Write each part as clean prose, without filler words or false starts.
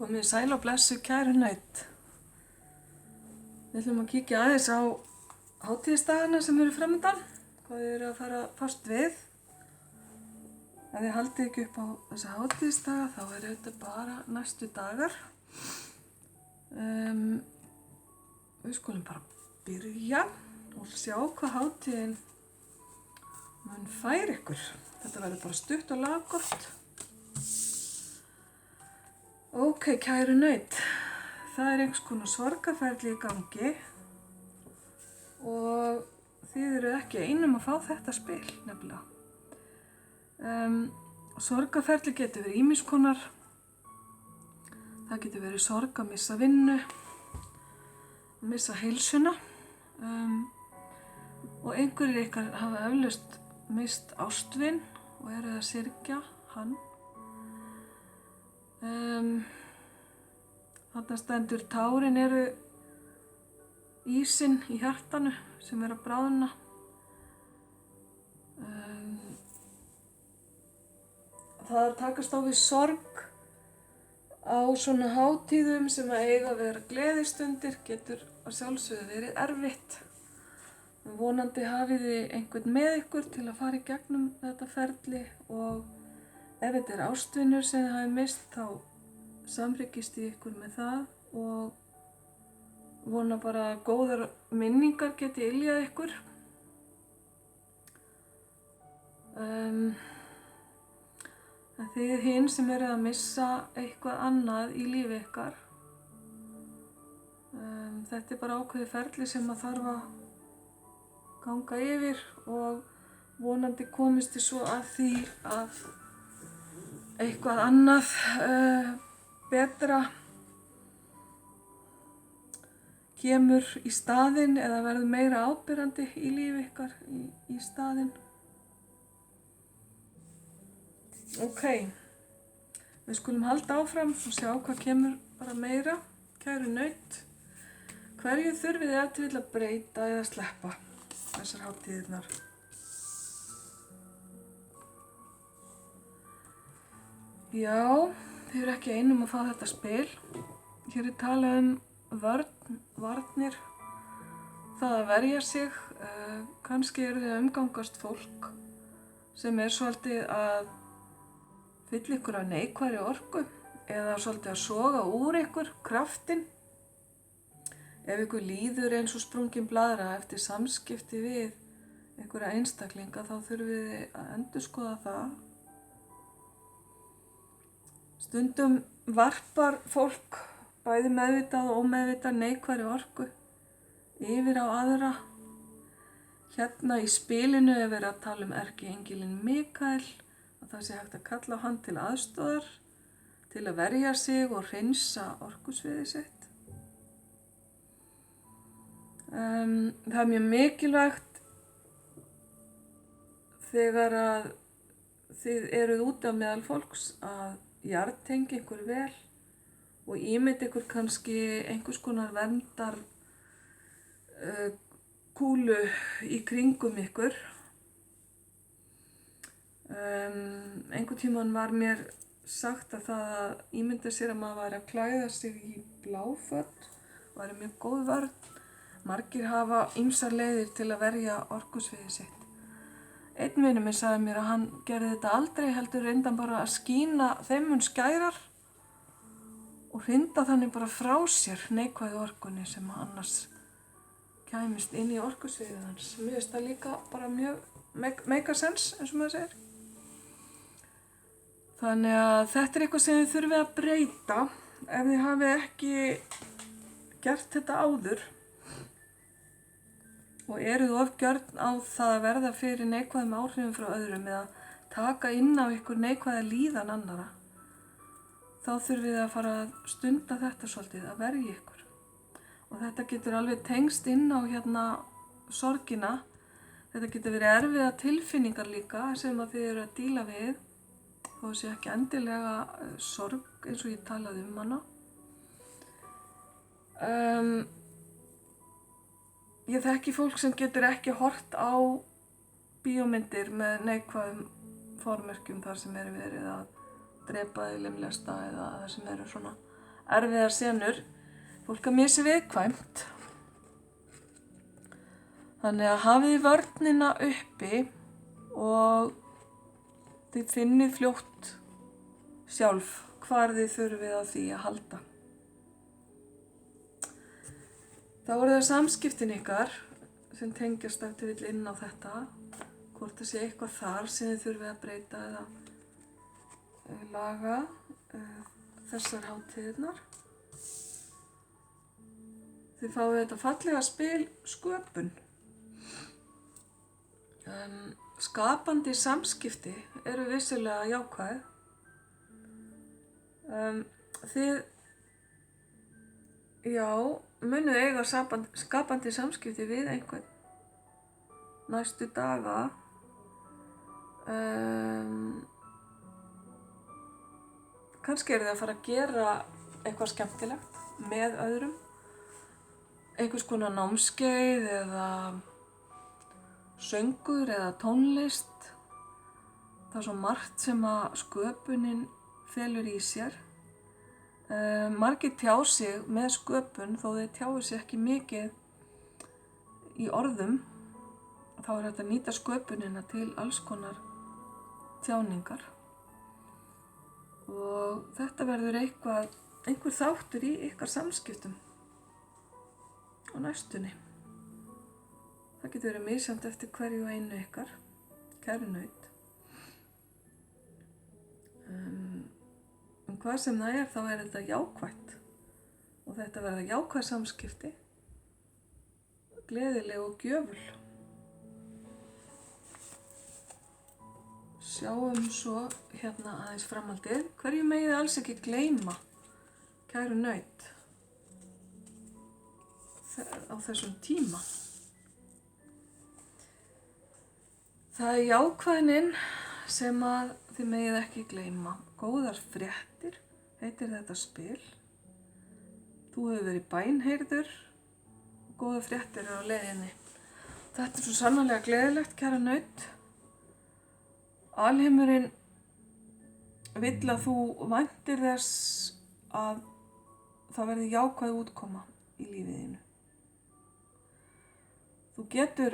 Komið sæl og blessu kæru naut. Við ætlum að kíkja aðeins á hátíðisdagana sem eru framundan, hvað þið eru að fara fast við. Ef þið haldið ekki upp á þessa hátíðisdaga þá eru þetta bara næstu dagar. Við skulum bara byrja og sjá hvað hátíðin mun færa ykkur. Þetta verður bara stutt og laggott. Ok, kæru naut, það er einhvers konar sorgarferli í gangi og þið eru ekki einum að fá þetta spil nefnilega. Sorgarferli getur verið ýmiss konar, það getur verið sorg að missa vinnu, að missa heilsuna og einhverjir ykkar hafa eflaust misst ástvin og eru að syrgja hann. Þarna stendur tárin eru ísinn í hjartanu sem er að bráðna. Það að takast á við sorg á svona hátíðum sem að eiga að vera gleðistundir getur að sjálfsögðu verið erfitt. Vonandi hafið þið einhvern með ykkur til að fara í gegnum þetta ferli og ef þetta er ástvinur sem þið hafið misst þá samhryggist ég ykkur með það og vona bara að góðar minningar geti yljað ykkur. Þið hinn sem eru að missa eitthvað annað í lífi ykkar, þetta er bara ákveðið ferli sem að þarf að ganga yfir og vonandi komist þið svo að því að eitthvað annað betra kemur í staðinn eða verður meira ábyrrandi í lífi ykkar í staðinn. Ok, við skulum halda áfram og sjá hvað kemur bara meira. Kæru naut, hverju þurfið þið ef til vill að breyta eða sleppa þessar hátíðirnar? Já, þið eru ekki einum að fá þetta spil. Hér er talað varnir, það að verja sig. Kannski eru þið að umgangast fólk sem er svolítið að fylla ykkur af neikvæðri orku eða svolítið að soga úr ykkur kraftinn. Ef ykkur líður eins og sprungin blaðra eftir samskipti við einhverja einstaklinga þá þurfið þið að endurskoða það. Stundum varpar fólk bæði meðvitað og ómeðvitað neikvæðri orku yfir á aðra. Hérna í spilinu er verið að tala erkiengilinn Mikael, að það sé hægt að kalla á hann til aðstoðar, til að verja sig og hreinsa orkusviðið sitt. Það er mjög mikilvægt þegar að þið eruð út af meðal fólks að jarðtengja ykkur vel og ímynda ykkur kannski einhvers konar verndar kúlu í kringum ykkur. Einhvern tímann var mér sagt að það að ímynda sér að maður væri að klæða sig í bláföt væri mjög góð vörn. Margir hafa ýmsar leiðir til að verja orkusviðið sitt. Einn vinur minn sagði mér að hann gerði þetta aldrei, heldur reyndan bara að skína þeim mun skærar og hrinda þannig bara frá sér neikvæðu orkunni sem annars kæmist inn í orkusviðið hans. Mér finnst það líka bara mjög make sense, eins og maður segir. Þannig að þetta er eitthvað sem þið þurfið að breyta ef þið hafið ekki gert þetta áður og eruð ofgjörn á það að verða fyrir neikvæðum áhrifum frá öðrum eða taka inn á ykkur neikvæða líðan annara, þá þurfið þið að fara að stunda þetta svolítið, að verja ykkur. Og þetta getur alveg tengst inn á sorgina. Þetta getur verið erfiða tilfinningar líka sem að þið eru að díla við, þó sé ekki endilega sorg eins og ég talaði hana. Ég þekki fólk sem getur ekki horft á bíómyndir með neikvæðum formerkjum þar sem verið að drepa eða limlesta eða það sem eru svona erfiðar senur. Fólk er mjög viðkvæmt. Þannig að hafið vörnina uppi og þið finnið fljótt sjálf hvar þið þurfið á því að halda. Þá eru það samskiptin ykkar sem tengjast ef þið vill inn á þetta. Hvort það sé eitthvað þar sem þið þurfið að breyta eða laga þessar hátíðirnar. Þið fáið þetta fallega spil sköpun. Skapandi samskipti eru vissulega jákvæð. Þið munið eiga skapandi samskipti við einhvern næstu daga. Kannski eru þið að fara að gera eitthvað skemmtilegt með öðrum. Einhvers konar námskeið eða söngur eða tónlist. Það er svo margt sem að sköpunin felur í sér. Margir tjá sig með sköpun þó þeir tjái sig ekki mikið í orðum. Þá er hægt að nýta sköpunina til alls konar tjáningar. Og þetta verður einhver þáttur í ykkar samskiptum á næstunni. Það getur verið misjafnt eftir hverju og einu ykkar, kæru naut. Hvað sem það er, þá er þetta jákvætt. Og þetta verða jákvæð samskipti, gleðileg og gjöful. Sjáum svo hérna aðeins framhaldið. Hverju megið alls ekki gleyma, kæru naut, á þessum tíma? Það er jákvæðnin sem að þið megið ekki gleyma. Góðar fréttir heitir þetta spil. Þú hefur verið bænheyrður og góðar fréttir eru á leiðinni. Þetta er svo sannarlega gleðilegt, kæra naut. Alheimurinn vill að þú væntir þess að það verði jákvæð útkoma í lífið þínu. Þú getur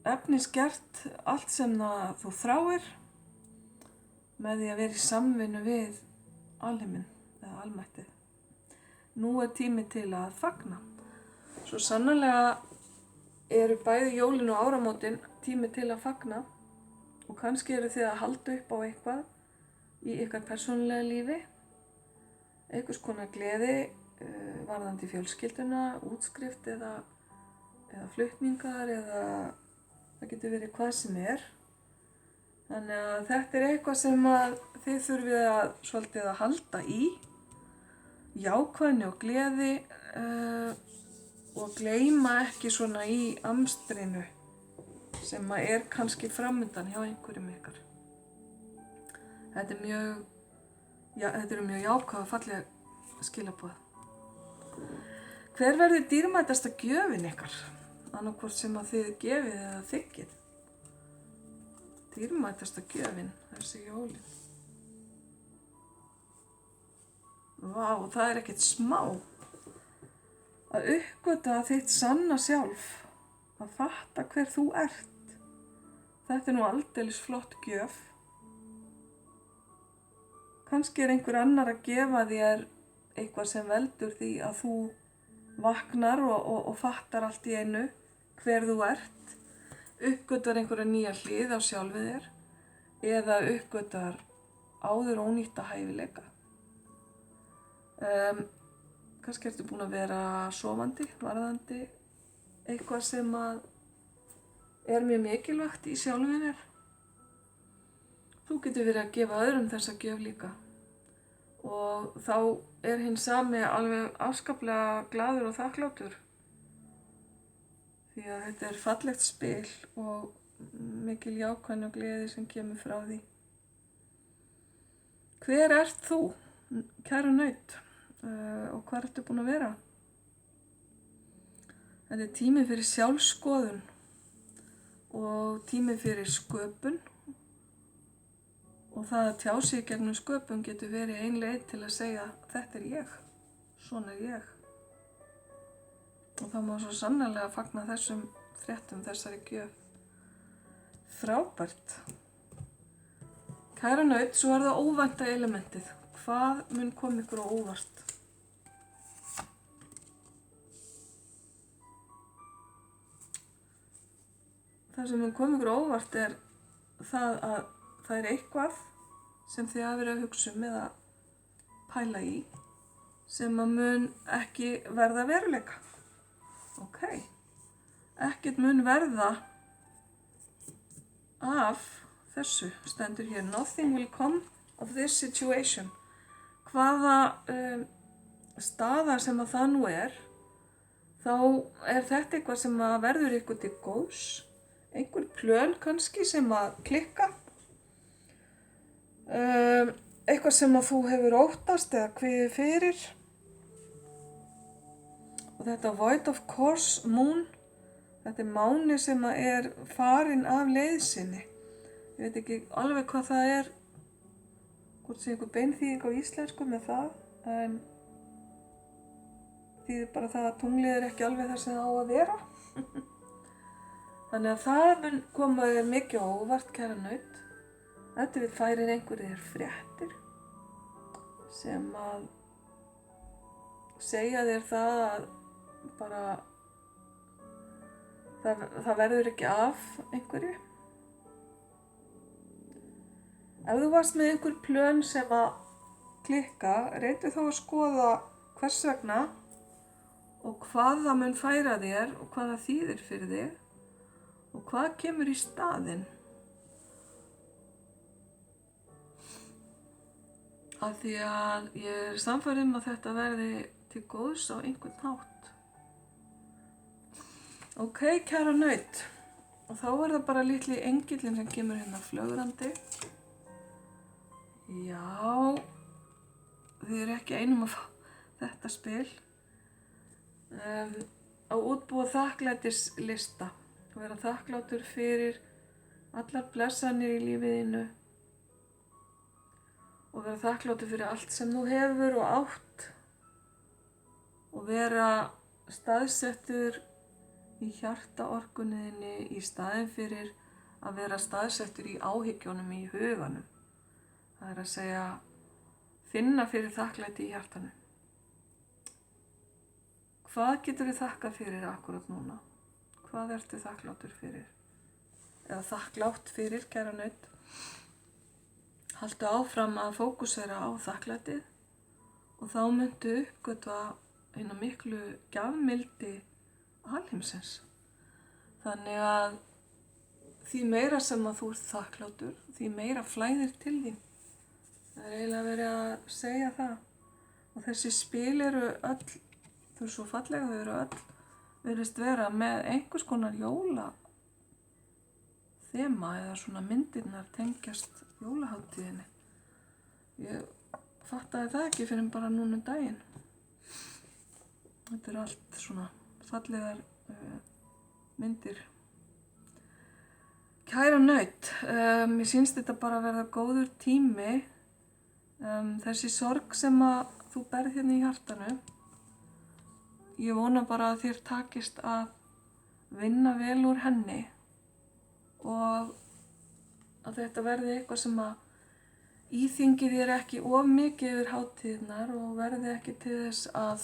efnisgert allt sem þú þráir með því að vera í samvinnu við alheiminn eða almættið. Nú er tími til að fagna. Svo sannarlega eru bæði jólin og áramótin tími til að fagna og kannski eru þið að halda upp á eitthvað í ykkar persónulega lífi, einhvers konar gleði varðandi fjölskylduna, útskrift eða flutningar eða það getur verið hvað sem er. Þannig að þetta er eitthvað sem að þið þurfið svolítið að halda í, jákvæðni og gleði og gleyma ekki svona í amstrinu sem að er kannski framundan hjá einhverjum ykkar. Þetta eru mjög jákvæð og falleg skilaboð. Hver verður dýrmætasta gjöfin ykkar? Annarkvort sem að þið gefið eða þiggið. Dýrmætasta gjöfin, þessi jólin. Vá, það er ekkert smá. Að uppgötva þitt sanna sjálf. Að fatta hver þú ert. Þetta er nú aldeilis flott gjöf. Kannski er einhver annar að gefa þér eitthvað sem veldur því að þú vaknar og fattar allt í einu hver þú ert, uppgötvar einhverja nýja hlið á sjálfið þér eða uppgötvar áður ónýtta hæfileika. Kannski ertu búin að vera sofandi, varðandi eitthvað sem að er mjög mikilvægt í sjálfið þér. Þú getur verið að gefa öðrum þessa gjöf líka og þá er hinn sami alveg afskaplega glaður og þakklátur því að þetta er fallegt spil og mikil jákvæðni og gleði sem kemur frá því. Hver ert þú, kæra naut, og hvað ertu búin að vera? Þetta er tími fyrir sjálfskoðun og tími fyrir sköpun og það að tjá sig gegnum sköpun getur verið ein leið til að segja þetta er ég, svona ég. Og það má svo sannarlega fagna þessum fréttum, þessari gjöf. Frábært. Kæra naut, svo það óvænta elementið. Hvað mun koma ykkur á óvart? Það sem mun koma ykkur á óvart það að það eitthvað sem þið hafa verið að hugsa eða pæla í sem að mun ekki verða veruleika. Ok. Ekkert mun verða af þessu, stendur hér. Nothing will come of this situation. Hvaða staða sem að það nú þá þetta eitthvað sem að verður ykkur til góðs. Einhver plön kannski sem að klikka. Eitthvað sem að þú hefur óttast eða kviðið fyrir. Og þetta void of course moon, þetta máni sem að farin af leið sinni. Ég veit ekki alveg hvað það hvort sé einhver beinþýðing á íslensku með það, en þýðir bara það að tunglið ekki alveg þar sem það á að vera. Þannig að það mun koma þér mikið á óvart, kæra naut. Þetta við færir einhverjir fréttir sem að segja þér það að bara það verður ekki af einhverju. Ef þú varst með einhver plön sem að klikka, reyndu þá að skoða hvers vegna og hvað það mun færa þér og hvað það þýðir fyrir þig og hvað kemur í staðinn. Af því að ég sannfærð að þetta verði til góðs á einhvern hátt. Ok, kæra naut. Og þá það bara litli engillinn sem kemur hérna flögrandi. Já, þið ekki einum að fá þetta spil. Á útbúa þakklætislista. Vera þakklátur fyrir allar blessanir í lífiðinu. Og vera þakklátur fyrir allt sem þú hefur og átt. Og vera staðsettur í hjartaorkunniðinni í staðinn fyrir að vera staðsettur í áhyggjónum í huganum. Það að segja, finna fyrir þakklæti í hjartanu. Hvað getur við þakkað fyrir akkurat núna? Hvað ertu þakklátur fyrir? Eða þakklátt fyrir, kæra naut? Haltu áfram að fókusera á þakklætið og þá muntu uppgötva hina miklu gjafmildi alheimsins. Þannig að því meira sem að þú ert þakklátur, því meira flæðir til þín. Það eiginlega verið að segja það. Og þessi spil öll, þau svo fallega, þau öll, virðist vera með einhvers konar jóla þema eða svona myndirnar tengjast jólahátíðinni. Ég fattaði það ekki fyrir bara núna daginn. Þetta allt svona fallegar myndir. Kæra naut, mér sýnst þetta bara verða góður tími. Þessi sorg sem að þú berð hérna í hjartanu, ég vona bara að þér takist að vinna vel úr henni og að þetta verði eitthvað sem að íþyngi þér ekki of mikið yfir hátíðnar og verði ekki til þess að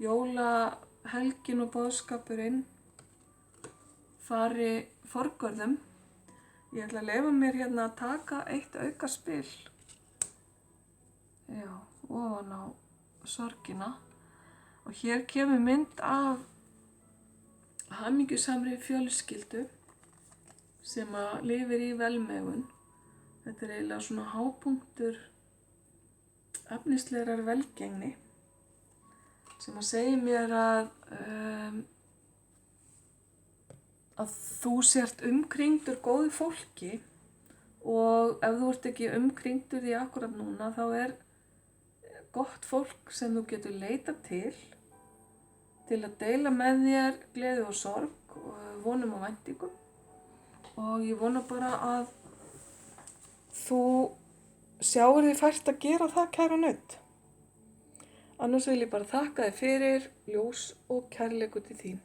jólahelgin og boðskapurinn fari forgörðum. Ég ætla að leyfa mér hérna að taka eitt auka spil. Já, ofan á sorgina. Og hér kemur mynd af hamingjusamri fjölskyldu sem að lifir í velmegun. Þetta eiginlega svona hápunktur efnislegrar velgengni sem að segja mér að þú sért umkringdur góðu fólki og ef þú ert ekki umkringdur því akkurat núna þá gott fólk sem þú getur leitað til að deila með þér gleði og sorg og vonum og væntingum og ég vona bara að þú sjáur þið fært að gera það, kæra nudd. Annars vil ég bara þakka þér fyrir, ljós og kærleikur til þín.